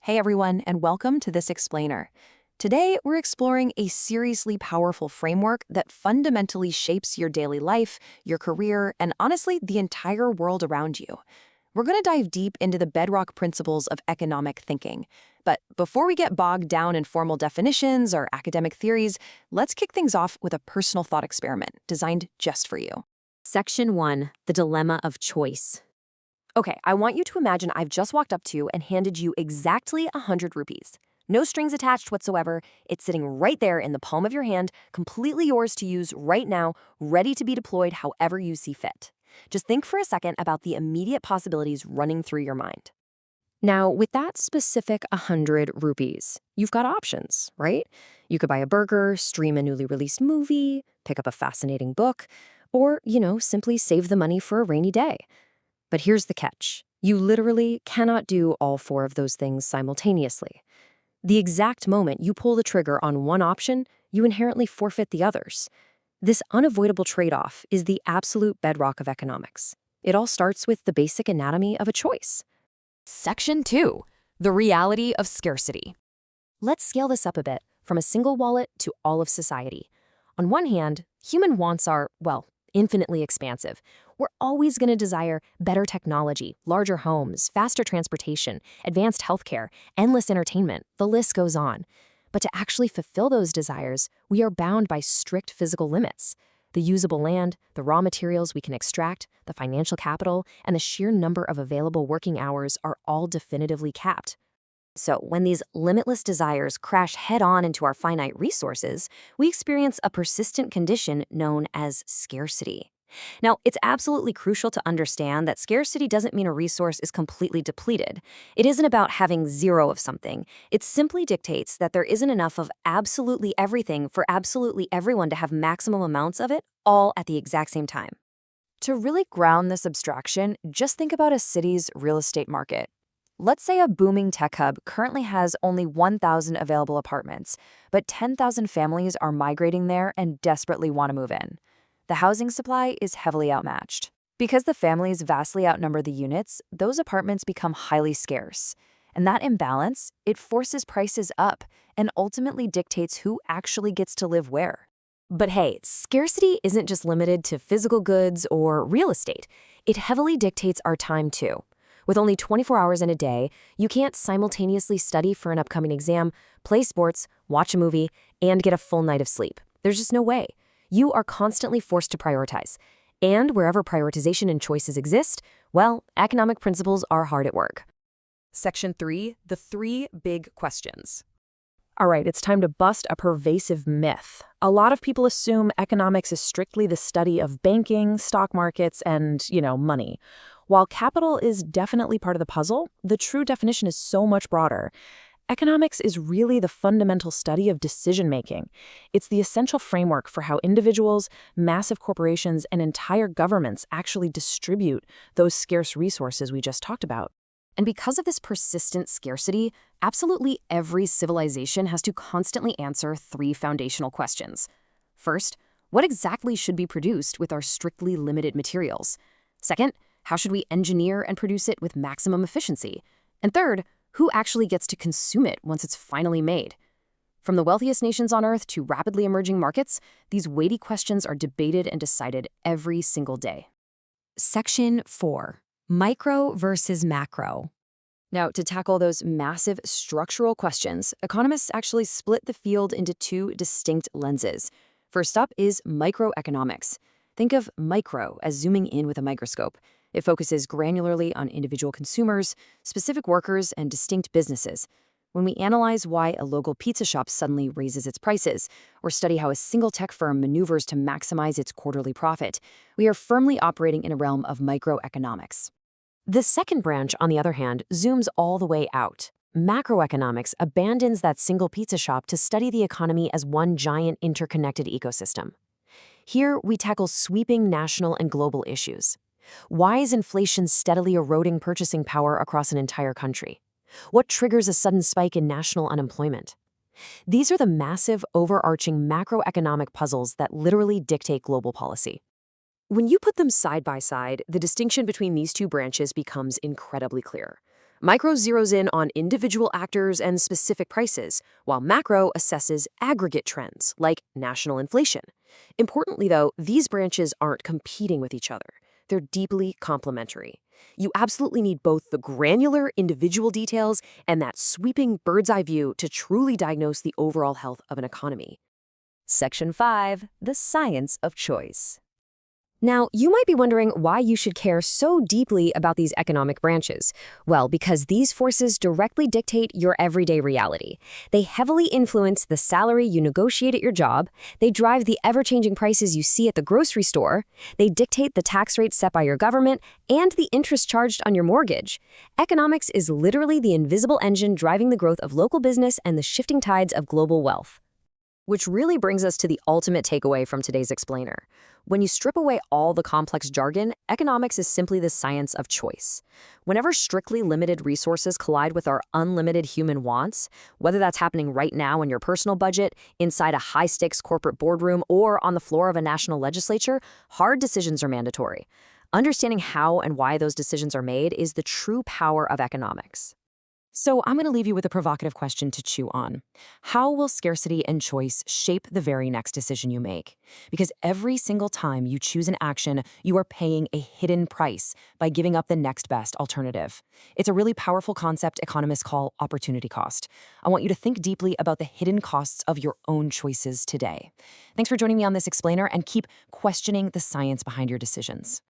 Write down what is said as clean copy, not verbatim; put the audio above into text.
Hey everyone, and welcome to This Explainer. Today, we're exploring a seriously powerful framework that fundamentally shapes your daily life, your career, and honestly, the entire world around you. We're going to dive deep into the bedrock principles of economic thinking. But before we get bogged down in formal definitions or academic theories, let's kick things off with a personal thought experiment designed just for you. Section 1, the dilemma of choice. Okay, I want you to imagine I've just walked up to you and handed you exactly 100 rupees. No strings attached whatsoever. It's sitting right there in the palm of your hand, completely yours to use right now, ready to be deployed however you see fit. Just think for a second about the immediate possibilities running through your mind. Now, with that specific 100 rupees, you've got options, right? You could buy a burger, stream a newly released movie, pick up a fascinating book, or, simply save the money for a rainy day. But here's the catch. You literally cannot do all four of those things simultaneously. The exact moment you pull the trigger on one option, you inherently forfeit the others. This unavoidable trade-off is the absolute bedrock of economics. It all starts with the basic anatomy of a choice. Section 2, the reality of scarcity. Let's scale this up a bit, from a single wallet to all of society. On one hand, human wants are, infinitely expansive. We're always going to desire better technology, larger homes, faster transportation, advanced healthcare, endless entertainment. The list goes on. But to actually fulfill those desires, we are bound by strict physical limits. The usable land, the raw materials we can extract, the financial capital, and the sheer number of available working hours are all definitively capped. So when these limitless desires crash head-on into our finite resources, we experience a persistent condition known as scarcity. Now, it's absolutely crucial to understand that scarcity doesn't mean a resource is completely depleted. It isn't about having zero of something. It simply dictates that there isn't enough of absolutely everything for absolutely everyone to have maximum amounts of it all at the exact same time. To really ground this abstraction, just think about a city's real estate market. Let's say a booming tech hub currently has only 1,000 available apartments, but 10,000 families are migrating there and desperately want to move in. The housing supply is heavily outmatched. Because the families vastly outnumber the units, those apartments become highly scarce. And that imbalance, it forces prices up and ultimately dictates who actually gets to live where. But hey, scarcity isn't just limited to physical goods or real estate. It heavily dictates our time too. With only 24 hours in a day, you can't simultaneously study for an upcoming exam, play sports, watch a movie, and get a full night of sleep. There's just no way. You are constantly forced to prioritize. And wherever prioritization and choices exist, economic principles are hard at work. Section 3, the three big questions. All right, it's time to bust a pervasive myth. A lot of people assume economics is strictly the study of banking, stock markets, and, money. While capital is definitely part of the puzzle, the true definition is so much broader. Economics is really the fundamental study of decision-making. It's the essential framework for how individuals, massive corporations, and entire governments actually distribute those scarce resources we just talked about. And because of this persistent scarcity, absolutely every civilization has to constantly answer three foundational questions. First, what exactly should be produced with our strictly limited materials? Second, how should we engineer and produce it with maximum efficiency? And third, who actually gets to consume it once it's finally made? From the wealthiest nations on Earth to rapidly emerging markets, these weighty questions are debated and decided every single day. Section 4, micro versus macro. Now, to tackle those massive structural questions, economists actually split the field into two distinct lenses. First up is microeconomics. Think of micro as zooming in with a microscope. It focuses granularly on individual consumers, specific workers, and distinct businesses. When we analyze why a local pizza shop suddenly raises its prices, or study how a single tech firm maneuvers to maximize its quarterly profit, we are firmly operating in a realm of microeconomics. The second branch, on the other hand, zooms all the way out. Macroeconomics abandons that single pizza shop to study the economy as one giant interconnected ecosystem. Here, we tackle sweeping national and global issues. Why is inflation steadily eroding purchasing power across an entire country? What triggers a sudden spike in national unemployment? These are the massive, overarching macroeconomic puzzles that literally dictate global policy. When you put them side by side, the distinction between these two branches becomes incredibly clear. Micro zeroes in on individual actors and specific prices, while macro assesses aggregate trends, like national inflation. Importantly, though, these branches aren't competing with each other. They're deeply complementary. You absolutely need both the granular individual details and that sweeping bird's eye view to truly diagnose the overall health of an economy. Section 5. The Science of Choice. Now, you might be wondering why you should care so deeply about these economic branches. Well, because these forces directly dictate your everyday reality. They heavily influence the salary you negotiate at your job, they drive the ever-changing prices you see at the grocery store, they dictate the tax rates set by your government, and the interest charged on your mortgage. Economics is literally the invisible engine driving the growth of local business and the shifting tides of global wealth. Which really brings us to the ultimate takeaway from today's explainer. When you strip away all the complex jargon, economics is simply the science of choice. Whenever strictly limited resources collide with our unlimited human wants, whether that's happening right now in your personal budget, inside a high-stakes corporate boardroom, or on the floor of a national legislature, hard decisions are mandatory. Understanding how and why those decisions are made is the true power of economics. So I'm going to leave you with a provocative question to chew on. How will scarcity and choice shape the very next decision you make? Because every single time you choose an action, you are paying a hidden price by giving up the next best alternative. It's a really powerful concept economists call opportunity cost. I want you to think deeply about the hidden costs of your own choices today. Thanks for joining me on this explainer, and keep questioning the science behind your decisions.